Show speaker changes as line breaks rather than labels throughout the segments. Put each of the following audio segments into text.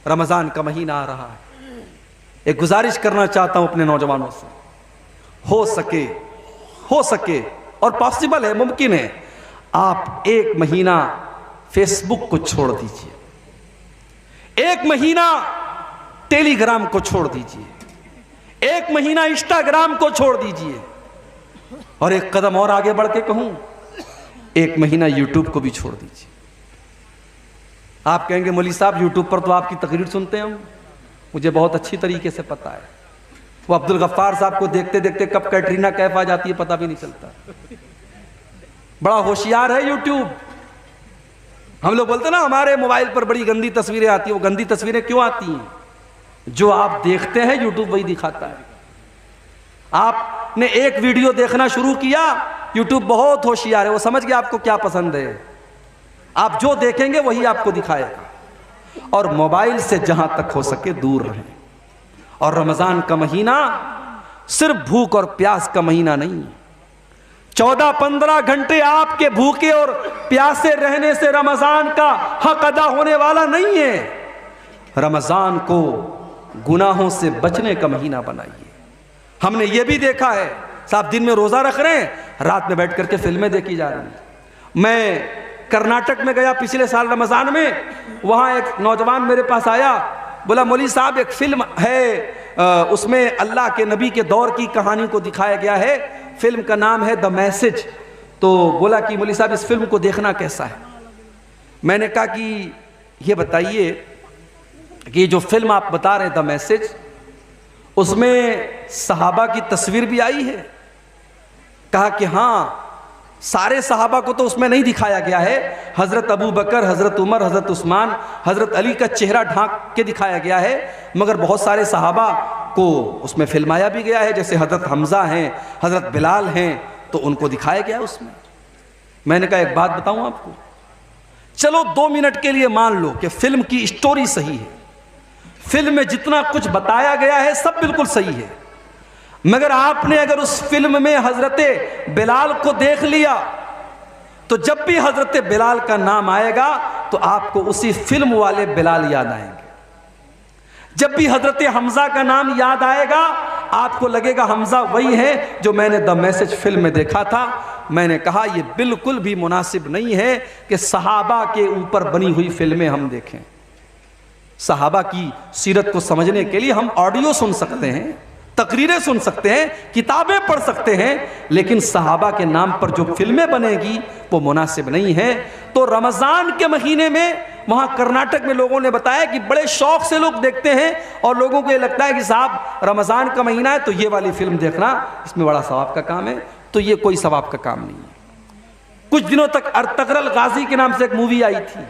رمضان کا مہینہ آ رہا ہے. ایک گزارش کرنا چاہتا ہوں اپنے نوجوانوں سے, ہو سکے اور پاسبل ہے, ممکن ہے, آپ ایک مہینہ فیس بک کو چھوڑ دیجئے, ایک مہینہ ٹیلی گرام کو چھوڑ دیجئے, ایک مہینہ انسٹاگرام کو چھوڑ دیجئے, اور ایک قدم اور آگے بڑھ کے کہوں, ایک مہینہ یوٹیوب کو بھی چھوڑ دیجئے. آپ کہیں گے مولوی صاحب یوٹیوب پر تو آپ کی تقریر سنتے ہیں ہم, مجھے بہت اچھی طریقے سے پتا ہے. وہ عبد الغفار صاحب کو دیکھتے دیکھتے کب کیٹرینا کیف آ جاتی ہے پتہ بھی نہیں چلتا. بڑا ہوشیار ہے یوٹیوب. ہم لوگ بولتے ہیں نا ہمارے موبائل پر بڑی گندی تصویریں آتی ہیں. وہ گندی تصویریں کیوں آتی ہیں؟ جو آپ دیکھتے ہیں یوٹیوب وہی دکھاتا ہے. آپ نے ایک ویڈیو دیکھنا شروع کیا, یوٹیوب بہت ہوشیار ہے, وہ سمجھ گیا آپ کو کیا پسند ہے, آپ جو دیکھیں گے وہی آپ کو دکھائے گا. اور موبائل سے جہاں تک ہو سکے دور رہیں. اور رمضان کا مہینہ صرف بھوک اور پیاس کا مہینہ نہیں ہے. 14-15 گھنٹے آپ کے بھوکے اور پیاسے رہنے سے رمضان کا حق ادا ہونے والا نہیں ہے. رمضان کو گناہوں سے بچنے کا مہینہ بنائیے. ہم نے یہ بھی دیکھا ہے, صاحب دن میں روزہ رکھ رہے ہیں, رات میں بیٹھ کر کے فلمیں دیکھی جا رہی ہیں. میں کرناٹک میں گیا پچھلے سال رمضان میں, وہاں ایک نوجوان میرے پاس آیا, بولا مولوی صاحب ایک فلم ہے, اس میں اللہ کے نبی کے دور کی کہانی کو دکھایا گیا ہے, فلم کا نام ہے دا میسج. تو بولا کہ مولوی صاحب اس فلم کو دیکھنا کیسا ہے. میں نے کہا کہ یہ بتائیے کہ جو فلم آپ بتا رہے ہیں دا میسج, اس میں صحابہ کی تصویر بھی آئی ہے؟ کہا کہ ہاں, سارے صحابہ کو تو اس میں نہیں دکھایا گیا ہے, حضرت ابو بکر, حضرت عمر, حضرت عثمان, حضرت علی کا چہرہ ڈھانک کے دکھایا گیا ہے, مگر بہت سارے صحابہ کو اس میں فلمایا بھی گیا ہے, جیسے حضرت حمزہ ہیں, حضرت بلال ہیں, تو ان کو دکھایا گیا اس میں. میں نے کہا ایک بات بتاؤں آپ کو, چلو 2 منٹ کے لیے مان لو کہ فلم کی اسٹوری صحیح ہے, فلم میں جتنا کچھ بتایا گیا ہے سب بالکل صحیح ہے, مگر آپ نے اگر اس فلم میں حضرت بلال کو دیکھ لیا تو جب بھی حضرت بلال کا نام آئے گا تو آپ کو اسی فلم والے بلال یاد آئیں گے. جب بھی حضرت حمزہ کا نام یاد آئے گا آپ کو لگے گا حمزہ وہی ہے جو میں نے دا میسج فلم میں دیکھا تھا. میں نے کہا یہ بالکل بھی مناسب نہیں ہے کہ صحابہ کے اوپر بنی ہوئی فلمیں ہم دیکھیں. صحابہ کی سیرت کو سمجھنے کے لیے ہم آڈیو سن سکتے ہیں, تقریریں سن سکتے ہیں, کتابیں پڑھ سکتے ہیں, لیکن صحابہ کے نام پر جو فلمیں بنے گی وہ مناسب نہیں ہے. تو رمضان کے مہینے میں وہاں کرناٹک میں لوگوں نے بتایا کہ بڑے شوق سے لوگ دیکھتے ہیں, اور لوگوں کو یہ لگتا ہے کہ صاحب رمضان کا مہینہ ہے تو یہ والی فلم دیکھنا, اس میں بڑا ثواب کا کام ہے. تو یہ کوئی ثواب کا کام نہیں ہے. کچھ دنوں تک ارطغرل غازی کے نام سے ایک مووی آئی تھی,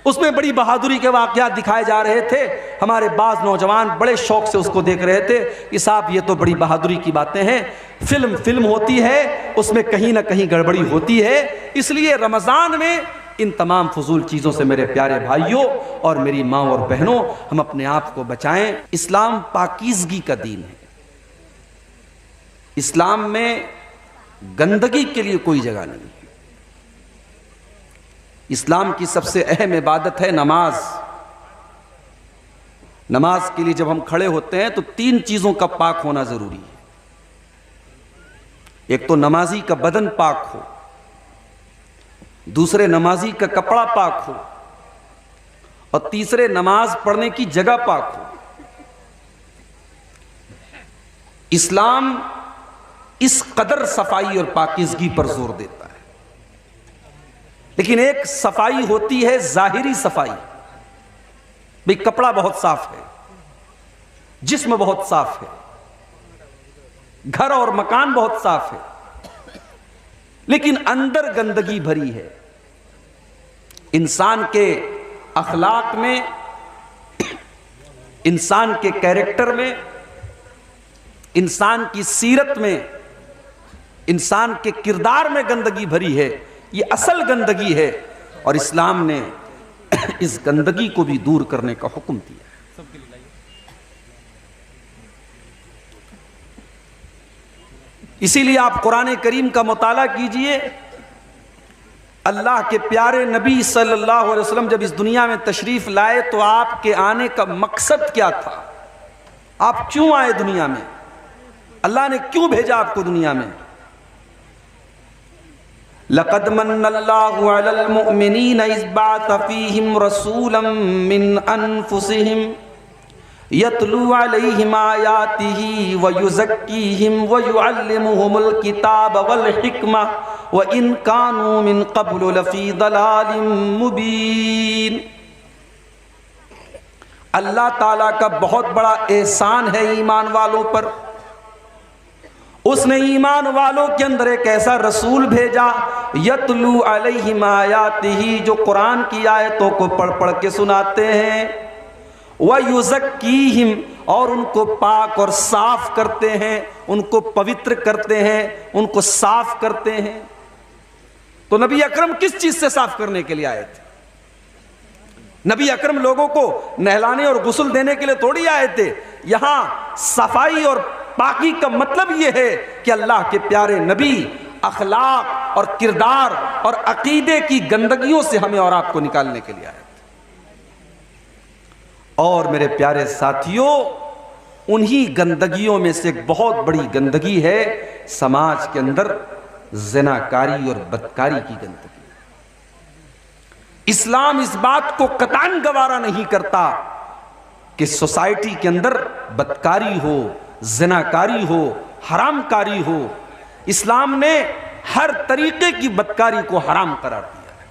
اس میں بڑی بہادری کے واقعات دکھائے جا رہے تھے. ہمارے بعض نوجوان بڑے شوق سے اس کو دیکھ رہے تھے کہ صاحب یہ تو بڑی بہادری کی باتیں ہیں. فلم ہوتی ہے, اس میں کہیں نہ کہیں گڑبڑی ہوتی ہے. اس لیے رمضان میں ان تمام فضول چیزوں سے میرے پیارے بھائیوں اور میری ماں اور بہنوں ہم اپنے آپ کو بچائیں. اسلام پاکیزگی کا دین ہے. اسلام میں گندگی کے لیے کوئی جگہ نہیں ہے. اسلام کی سب سے اہم عبادت ہے نماز. نماز کے لیے جب ہم کھڑے ہوتے ہیں تو 3 چیزوں کا پاک ہونا ضروری ہے. ایک تو نمازی کا بدن پاک ہو, دوسرے نمازی کا کپڑا پاک ہو, اور تیسرے نماز پڑھنے کی جگہ پاک ہو. اسلام اس قدر صفائی اور پاکیزگی پر زور دیتا ہے. لیکن ایک صفائی ہوتی ہے ظاہری صفائی, بھئی کپڑا بہت صاف ہے, جسم بہت صاف ہے, گھر اور مکان بہت صاف ہے, لیکن اندر گندگی بھری ہے. انسان کے اخلاق میں, انسان کے کیریکٹر میں, انسان کی سیرت میں, انسان کے کردار میں گندگی بھری ہے. یہ اصل گندگی ہے, اور اسلام نے اس گندگی کو بھی دور کرنے کا حکم دیا. اسی لیے آپ قرآن کریم کا مطالعہ کیجئے, اللہ کے پیارے نبی صلی اللہ علیہ وسلم جب اس دنیا میں تشریف لائے تو آپ کے آنے کا مقصد کیا تھا؟ آپ کیوں آئے دنیا میں؟ اللہ نے کیوں بھیجا آپ کو دنیا میں؟ لَقَدْ مَنَّ اللَّهُ عَلَى الْمُؤْمِنِينَ إِذْ بَعَثَ فِيهِمْ رَسُولًا مِّنْ أَنفُسِهِمْ يَتْلُو عَلَيْهِمْ آيَاتِهِ وَيُزَكِّيهِمْ وَيُعَلِّمُهُمُ الْكِتَابَ وَالْحِكْمَةَ وَإِنْ كَانُوا مِنْ قَبْلُ لَفِي ضَلَالٍ مُبِينٍ۔ اللہ تعالیٰ کا بہت بڑا احسان ہے ایمان والوں پر، اس نے ایمان والوں کے اندر ایک ایسا رسول بھیجا، یتلو علیہم آیاتہ، جو قرآن کی آیتوں کو پڑھ پڑھ کے سناتے ہیں، وَيُزَكِّيهِمْ، اور ان کو پاک اور صاف کرتے ہیں، ان کو پوتر کرتے ہیں، ان کو صاف کرتے ہیں۔ تو نبی اکرم کس چیز سے صاف کرنے کے لیے آئے تھے؟ نبی اکرم لوگوں کو نہلانے اور غسل دینے کے لیے تھوڑی آئے تھے۔ یہاں صفائی اور پاکی کا مطلب یہ ہے کہ اللہ کے پیارے نبی اخلاق اور کردار اور عقیدے کی گندگیوں سے ہمیں اور آپ کو نکالنے کے لیے آئے تھے۔ اور میرے پیارے ساتھیوں، انہی گندگیوں میں سے ایک بہت بڑی گندگی ہے سماج کے اندر زناکاری اور بدکاری کی گندگی۔ اسلام اس بات کو قطعاً گوارا نہیں کرتا کہ سوسائٹی کے اندر بدکاری ہو، زناکاری ہو، حرام کاری ہو۔ اسلام نے ہر طریقے کی بدکاری کو حرام قرار دیا ہے۔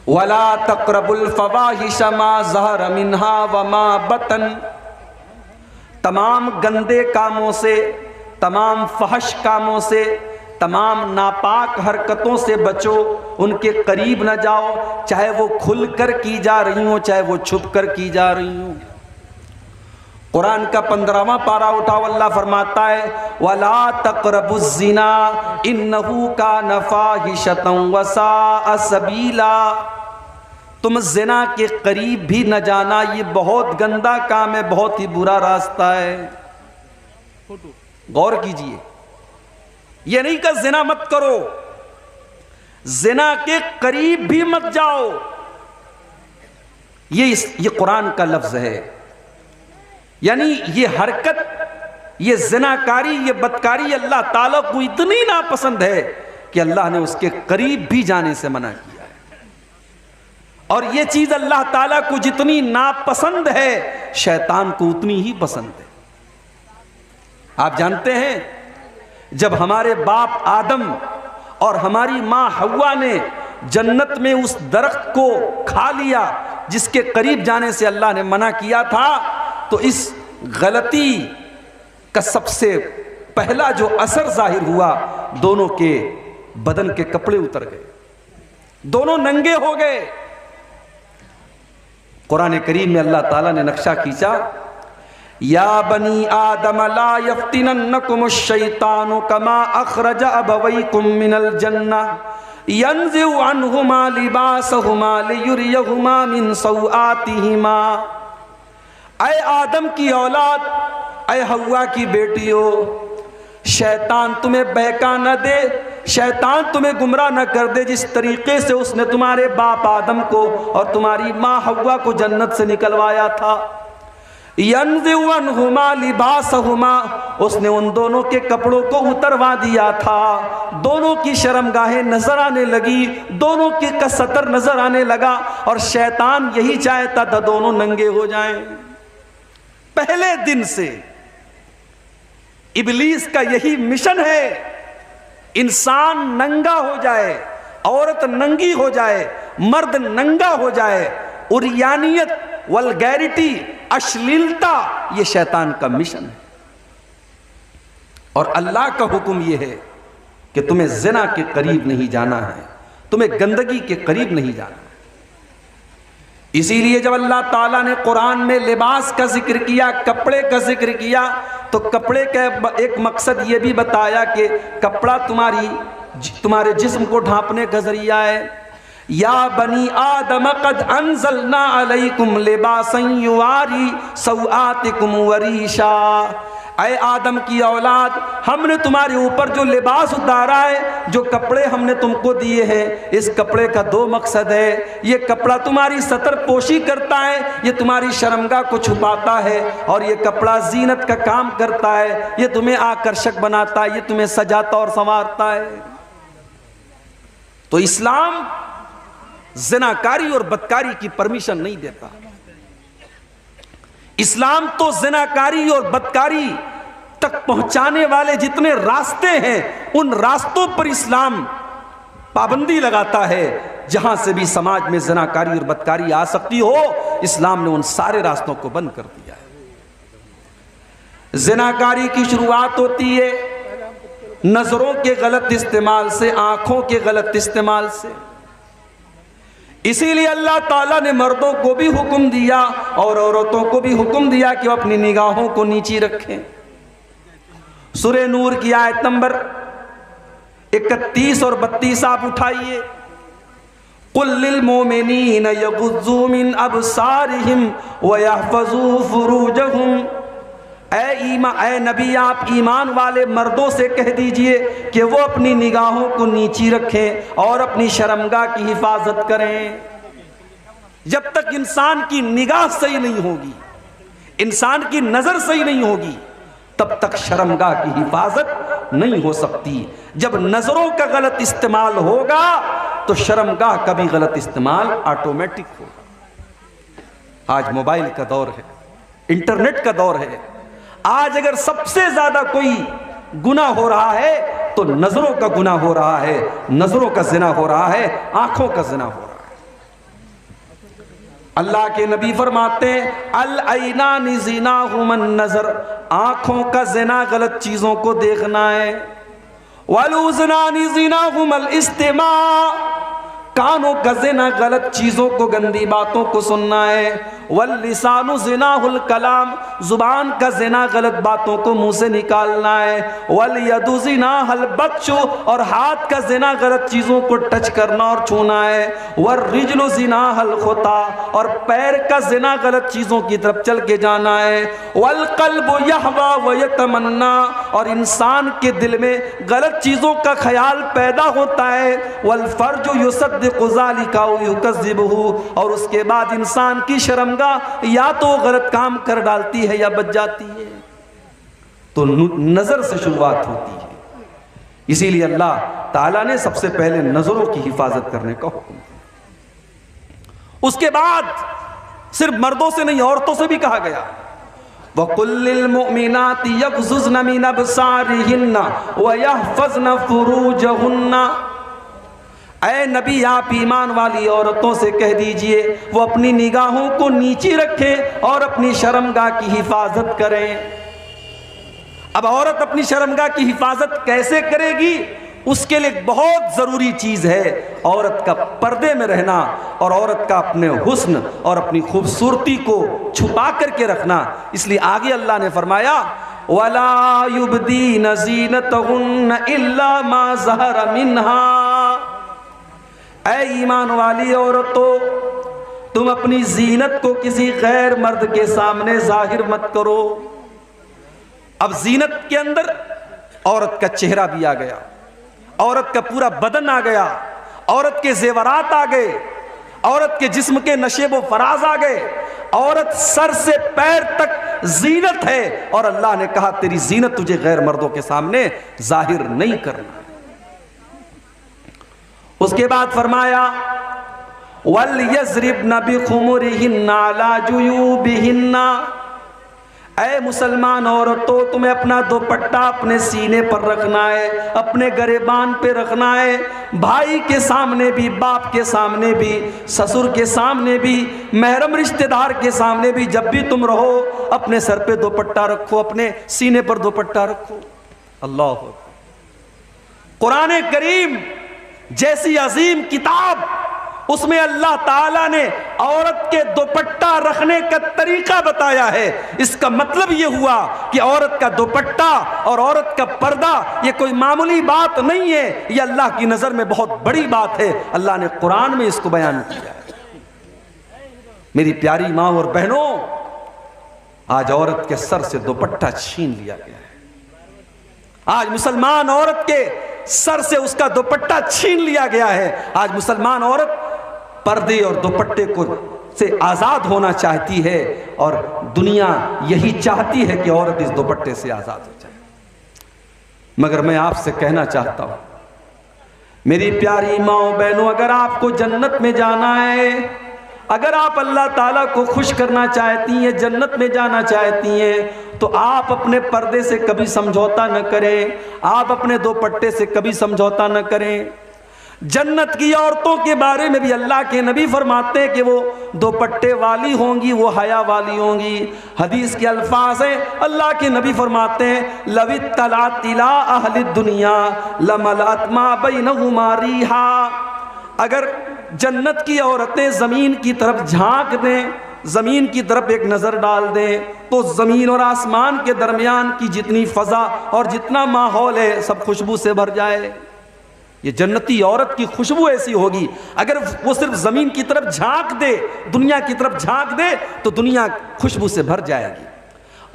وَلَا تَقْرَبُوا الْفَوَاحِشَ مَا ظَهَرَ مِنْهَا وَمَا بَطَنَ، تمام گندے کاموں سے، تمام فحش کاموں سے، تمام ناپاک حرکتوں سے بچو، ان کے قریب نہ جاؤ، چاہے وہ کھل کر کی جا رہی ہوں، چاہے وہ چھپ کر کی جا رہی ہوں۔ قرآن کا 15واں پارہ اٹھاؤ، اللہ فرماتا ہے وَلَا تَقْرَبُوا الزِّنَا إِنَّهُ كَانَ فَاحِشَةً وَسَاءَ سَبِيلًا، تم زنا کے قریب بھی نہ جانا، یہ بہت گندا کام ہے، بہت ہی برا راستہ ہے۔ غور کیجئے، یہ نہیں کہ زنا مت کرو، زنا کے قریب بھی مت جاؤ، یہ قرآن کا لفظ ہے۔ یعنی یہ حرکت، یہ زناکاری، یہ بدکاری اللہ تعالیٰ کو اتنی ناپسند ہے کہ اللہ نے اس کے قریب بھی جانے سے منع کیا ہے۔ اور یہ چیز اللہ تعالیٰ کو جتنی ناپسند ہے، شیطان کو اتنی ہی پسند ہے۔ آپ جانتے ہیں جب ہمارے باپ آدم اور ہماری ماں حوا نے جنت میں اس درخت کو کھا لیا جس کے قریب جانے سے اللہ نے منع کیا تھا، تو اس غلطی کا سب سے پہلا جو اثر ظاہر ہوا، دونوں کے بدن کے کپڑے اتر گئے، دونوں ننگے ہو گئے۔ قرآن کریم میں اللہ تعالیٰ نے نقشہ کھینچا، یا بنی آدم لا یفتننکم الشیطان کما اخرج ابویکم من الجنہ ینزع عنہما لباسہما لیریہما من سوآتہما۔ اے آدم کی اولاد، اے حوا کی بیٹیوں، شیطان تمہیں بہکا نہ دے، شیطان تمہیں گمراہ نہ کر دے جس طریقے سے اس نے تمہارے باپ آدم کو اور تمہاری ماں حوا کو جنت سے نکلوایا تھا۔ يَنزِعُ عَنْهُمَا لِبَاسَهُمَا، اس نے ان دونوں کے کپڑوں کو اتروا دیا تھا، دونوں کی شرمگاہیں نظر آنے لگی، دونوں کا ستر نظر آنے لگا، اور شیطان یہی چاہتا تھا دونوں ننگے ہو جائیں۔ پہلے دن سے ابلیس کا یہی مشن ہے، انسان ننگا ہو جائے، عورت ننگی ہو جائے، مرد ننگا ہو جائے۔ عریانیت، ولگیرٹی، اشلیلتا، یہ شیطان کا مشن ہے۔ اور اللہ کا حکم یہ ہے کہ تمہیں زنا کے قریب نہیں جانا ہے، تمہیں گندگی کے قریب نہیں جانا ہے۔ اسی لیے جب اللہ تعالیٰ نے قرآن میں لباس کا ذکر کیا، کپڑے کا ذکر کیا، تو کپڑے کا ایک مقصد یہ بھی بتایا کہ کپڑا تمہارے جسم کو ڈھانپنے کا ذریعہ ہے۔ یا بنی آدم قد انزلنا علیکم لباسا یواری سوآتکم وریشا، اے آدم کی اولاد، ہم نے تمہارے اوپر جو لباس اتارا ہے، جو کپڑے ہم نے تم کو دیے ہیں، اس کپڑے کا دو مقصد ہے۔ یہ کپڑا تمہاری ستر پوشی کرتا ہے، یہ تمہاری شرمگاہ کو چھپاتا ہے، اور یہ کپڑا زینت کا کام کرتا ہے، یہ تمہیں آکرشک بناتا ہے، یہ تمہیں سجاتا اور سنوارتا ہے۔ تو اسلام زناکاری اور بدکاری کی پرمیشن نہیں دیتا۔ اسلام تو زناکاری اور بدکاری تک پہنچانے والے جتنے راستے ہیں، ان راستوں پر اسلام پابندی لگاتا ہے۔ جہاں سے بھی سماج میں زناکاری اور بدکاری آ سکتی ہو، اسلام نے ان سارے راستوں کو بند کر دیا ہے۔ زناکاری کی شروعات ہوتی ہے نظروں کے غلط استعمال سے، آنکھوں کے غلط استعمال سے۔ اسی لیے اللہ تعالیٰ نے مردوں کو بھی حکم دیا اور عورتوں کو بھی حکم دیا کہ وہ اپنی نگاہوں کو نیچی رکھیں۔ سورہ نور کی آیت نمبر 31 اور 32 آپ اٹھائیے۔ قُلْ لِلْمُؤْمِنِينَ يَغُضُّوا مِنْ أَبْصَارِهِمْ وَيَحْفَظُوا فُرُوجَهُمْ۔ اے نبی، آپ ایمان والے مردوں سے کہہ دیجئے کہ وہ اپنی نگاہوں کو نیچی رکھیں اور اپنی شرمگاہ کی حفاظت کریں۔ جب تک انسان کی نگاہ صحیح نہیں ہوگی، انسان کی نظر صحیح نہیں ہوگی، تب تک شرمگاہ کی حفاظت نہیں ہو سکتی۔ جب نظروں کا غلط استعمال ہوگا تو شرمگاہ کا بھی غلط استعمال آٹومیٹک ہوگا۔ آج موبائل کا دور ہے، انٹرنیٹ کا دور ہے۔ آج اگر سب سے زیادہ کوئی گناہ ہو رہا ہے تو نظروں کا گناہ ہو رہا ہے، نظروں کا زنا ہو رہا ہے، آنکھوں کا زنا ہو رہا ہے۔ اللہ کے نبی فرماتے ہیں العینان زناہما النظر، آنکھوں کا زنا غلط چیزوں کو دیکھنا ہے۔ والاذنان زناہما الاستماع، کانوں کا زنا غلط چیزوں کو، گندی باتوں کو سننا ہے۔ واللسان زناہ الکلام، زبان کا زنا غلط باتوں کو منہ سے نکالنا ہے۔ والید زناہ البطش، اور ہاتھ کا زنا غلط چیزوں کو ٹچ کرنا اور چھونا ہے۔ والرجل زناہ الخطا، اور پیر کا زنا غلط چیزوں کی طرف چل کے جانا ہے۔ والقلب یہوی ویتمنا، اور انسان کے دل میں غلط چیزوں کا خیال پیدا ہوتا ہے۔ والفرج یصدق ذلک او یکذبہ، اور اس کے بعد انسان کی شرمگاہ یا تو غلط کام کر ڈالتی ہے یا بچ جاتی ہے۔ تو نظر سے شروعات ہوتی ہے، اسی لیے اللہ تعالیٰ نے سب سے پہلے نظروں کی حفاظت کرنے کا حکم دیا۔ اس کے بعد صرف مردوں سے نہیں، عورتوں سے بھی کہا گیا وَقُلْ لِلْمُؤْمِنَاتِ يَغْضُضْنَ مِنْ أَبْصَارِهِنَّ وَيَحْفَظْنَ فُرُوجَهُنَّ۔ اے نبی، آپ ایمان والی عورتوں سے کہہ دیجئے وہ اپنی نگاہوں کو نیچی رکھیں اور اپنی شرمگاہ کی حفاظت کریں۔ اب عورت اپنی شرمگاہ کی حفاظت کیسے کرے گی؟ اس کے لیے بہت ضروری چیز ہے عورت کا پردے میں رہنا، اور عورت کا اپنے حسن اور اپنی خوبصورتی کو چھپا کر کے رکھنا۔ اس لیے آگے اللہ نے فرمایا وَلَا يُبْدِينَ زِينَتَهُنَّ إِلَّا مَا ظَهَرَ مِنْهَا۔ اے ایمان والی عورتوں، تم اپنی زینت کو کسی غیر مرد کے سامنے ظاہر مت کرو۔ اب زینت کے اندر عورت کا چہرہ بھی آ گیا، عورت کا پورا بدن آ گیا، عورت کے زیورات آ گئے، عورت کے جسم کے نشیب و فراز آ گئے۔ عورت سر سے پیر تک زینت ہے، اور اللہ نے کہا تیری زینت تجھے غیر مردوں کے سامنے ظاہر نہیں کرنا۔ اس کے بعد فرمایا وَلْيَضْرِبْنَ بِخُمُرِهِنَّ عَلَى جُيُوبِهِنَّ۔ اے مسلمان عورتوں، تمہیں اپنا دوپٹہ اپنے سینے پر رکھنا ہے، اپنے گریبان پہ رکھنا ہے۔ بھائی کے سامنے بھی، باپ کے سامنے بھی، سسر کے سامنے بھی، محرم رشتہ دار کے سامنے بھی، جب بھی تم رہو اپنے سر پہ دوپٹہ رکھو، اپنے سینے پر دوپٹہ رکھو۔ اللہ اکبر۔ قرآن کریم جیسی عظیم کتاب، اس میں اللہ تعالیٰ نے عورت کے دوپٹہ رکھنے کا طریقہ بتایا ہے۔ اس کا مطلب یہ ہوا کہ عورت کا دوپٹہ اور عورت کا پردہ یہ کوئی معمولی بات نہیں ہے، یہ اللہ کی نظر میں بہت بڑی بات ہے۔ اللہ نے قرآن میں اس کو بیان کیا ہے۔ میری پیاری ماں اور بہنوں، آج عورت کے سر سے دوپٹہ چھین لیا گیا ہے. آج مسلمان عورت کے سر سے اس کا دوپٹہ چھین لیا گیا ہے. آج مسلمان عورت پردے اور دوپٹے سے آزاد ہونا چاہتی ہے، اور دنیا یہی چاہتی ہے کہ عورت اس دوپٹے سے آزاد ہو جائے. مگر میں آپ سے کہنا چاہتا ہوں میری پیاری ماؤں بہنوں، اگر آپ کو جنت میں جانا ہے، اگر آپ اللہ تعالیٰ کو خوش کرنا چاہتی ہیں، جنت میں جانا چاہتی ہیں، تو آپ اپنے پردے سے کبھی سمجھوتا نہ کریں، آپ اپنے دوپٹے سے کبھی سمجھوتا نہ کریں. جنت کی عورتوں کے بارے میں بھی اللہ کے نبی فرماتے ہیں کہ وہ دوپٹے والی ہوں گی، وہ حیا والی ہوں گی. حدیث کے الفاظ ہیں، اللہ کے نبی فرماتے ہیں لَوِ اطَّلَعْتِ إِلَىٰ أَهْلِ الدُّنْيَا لَمَلَأَتْ مَا بَيْنَهُمَا رِيحًا. اگر جنت کی عورتیں زمین کی طرف جھانک دیں، زمین کی طرف ایک نظر ڈال دیں، تو زمین اور آسمان کے درمیان کی جتنی فضا اور جتنا ماحول ہے سب خوشبو سے بھر جائے. یہ جنتی عورت کی خوشبو ایسی ہوگی، اگر وہ صرف زمین کی طرف جھانک دے، دنیا کی طرف جھانک دے، تو دنیا خوشبو سے بھر جائے گی.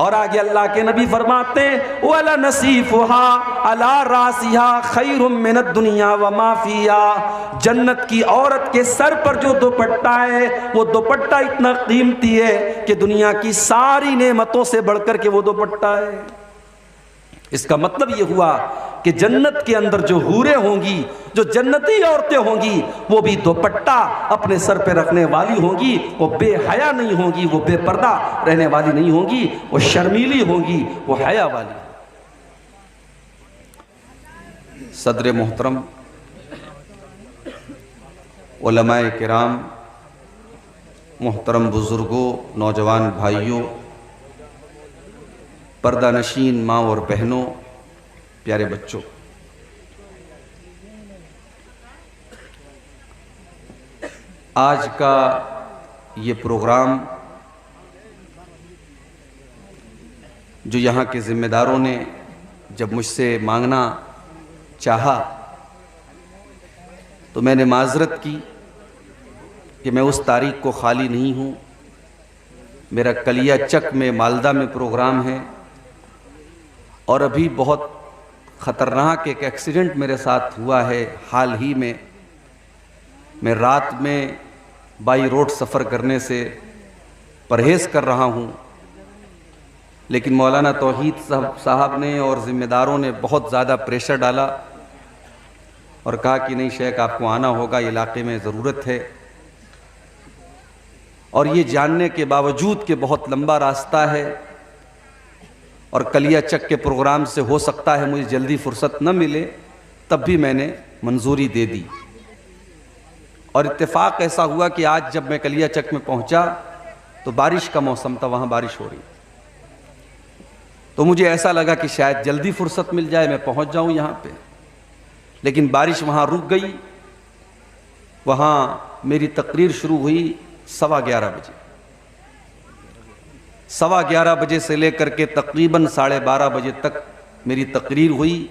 اور آگے اللہ کے نبی فرماتے ہیں وَلَنَصِيفُهَا عَلَىٰ رَاسِهَا خَيْرٌ مِّنَ الدُّنْيَا وَمَا فِيهَا. جنت کی عورت کے سر پر جو دوپٹہ ہے، وہ دوپٹہ اتنا قیمتی ہے کہ دنیا کی ساری نعمتوں سے بڑھ کر کے وہ دوپٹہ ہے. اس کا مطلب یہ ہوا کہ جنت کے اندر جو حوریں ہوں گی، جو جنتی عورتیں ہوں گی، وہ بھی دوپٹہ اپنے سر پہ رکھنے والی ہوں گی. وہ بے حیا نہیں ہوں گی، وہ بے پردہ رہنے والی نہیں ہوں گی، وہ شرمیلی ہوں گی، وہ حیا والی. صدر محترم، علماء کرام، محترم بزرگوں، نوجوان بھائیوں، پردہ نشین ماں اور بہنوں، پیارے بچوں، آج کا یہ پروگرام جو یہاں کے ذمہ داروں نے جب مجھ سے مانگنا چاہا تو میں نے معذرت کی کہ میں اس تاریخ کو خالی نہیں ہوں. میرا کلیا چک میں مالدہ میں پروگرام ہے، اور ابھی بہت خطرناک ایک ایکسیڈنٹ میرے ساتھ ہوا ہے حال ہی میں. میں رات میں بائی روڈ سفر کرنے سے پرہیز کر رہا ہوں، لیکن مولانا توحید صاحب نے اور ذمہ داروں نے بہت زیادہ پریشر ڈالا اور کہا کہ نہیں شیخ آپ کو آنا ہوگا، علاقے میں ضرورت ہے. اور یہ جاننے کے باوجود کہ بہت لمبا راستہ ہے اور کلیا چک کے پروگرام سے ہو سکتا ہے مجھے جلدی فرصت نہ ملے، تب بھی میں نے منظوری دے دی. اور اتفاق ایسا ہوا کہ آج جب میں کلیا چک میں پہنچا تو بارش کا موسم تھا، وہاں بارش ہو رہی، تو مجھے ایسا لگا کہ شاید جلدی فرصت مل جائے، میں پہنچ جاؤں یہاں پہ. لیکن بارش وہاں رک گئی. وہاں میری تقریر شروع ہوئی 11:15 بجے. 11:15 بجے سے لے کر کے تقریباً 12:30 بجے تک میری تقریر ہوئی.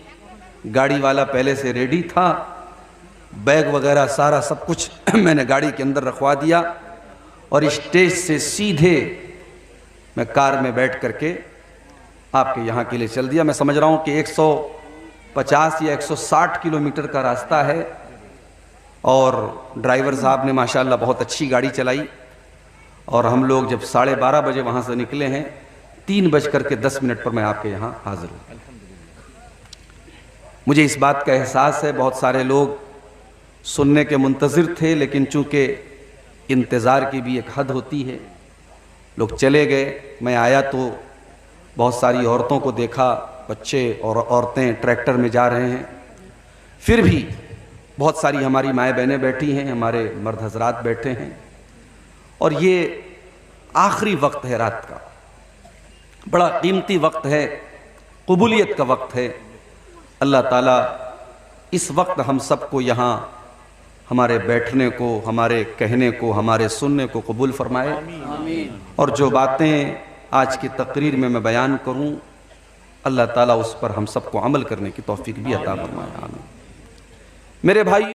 گاڑی والا پہلے سے ریڈی تھا، بیگ وغیرہ سارا سب کچھ میں نے گاڑی کے اندر رکھوا دیا، اور اسٹیج سے سیدھے میں کار میں بیٹھ کر کے آپ کے یہاں کے لیے چل دیا. میں سمجھ رہا ہوں کہ 150 یا 160 کلومیٹر کا راستہ ہے، اور ڈرائیور صاحب نے ماشاءاللہ بہت اچھی گاڑی چلائی. اور ہم لوگ جب 12:30 بجے وہاں سے نکلے ہیں، 3:10 پر میں آپ کے یہاں حاضر ہوں. مجھے اس بات کا احساس ہے بہت سارے لوگ سننے کے منتظر تھے، لیکن چونکہ انتظار کی بھی ایک حد ہوتی ہے، لوگ چلے گئے. میں آیا تو بہت ساری عورتوں کو دیکھا، بچے اور عورتیں ٹریکٹر میں جا رہے ہیں. پھر بھی بہت ساری ہماری مائیں بہنیں بیٹھی ہیں، ہمارے مرد حضرات بیٹھے ہیں، اور یہ آخری وقت ہے رات کا، بڑا قیمتی وقت ہے، قبولیت کا وقت ہے. اللہ تعالیٰ اس وقت ہم سب کو یہاں ہمارے بیٹھنے کو، ہمارے کہنے کو، ہمارے سننے کو قبول فرمائے. اور جو باتیں آج کی تقریر میں بیان کروں، اللہ تعالیٰ اس پر ہم سب کو عمل کرنے کی توفیق بھی عطا فرمائے. آمین. میرے بھائی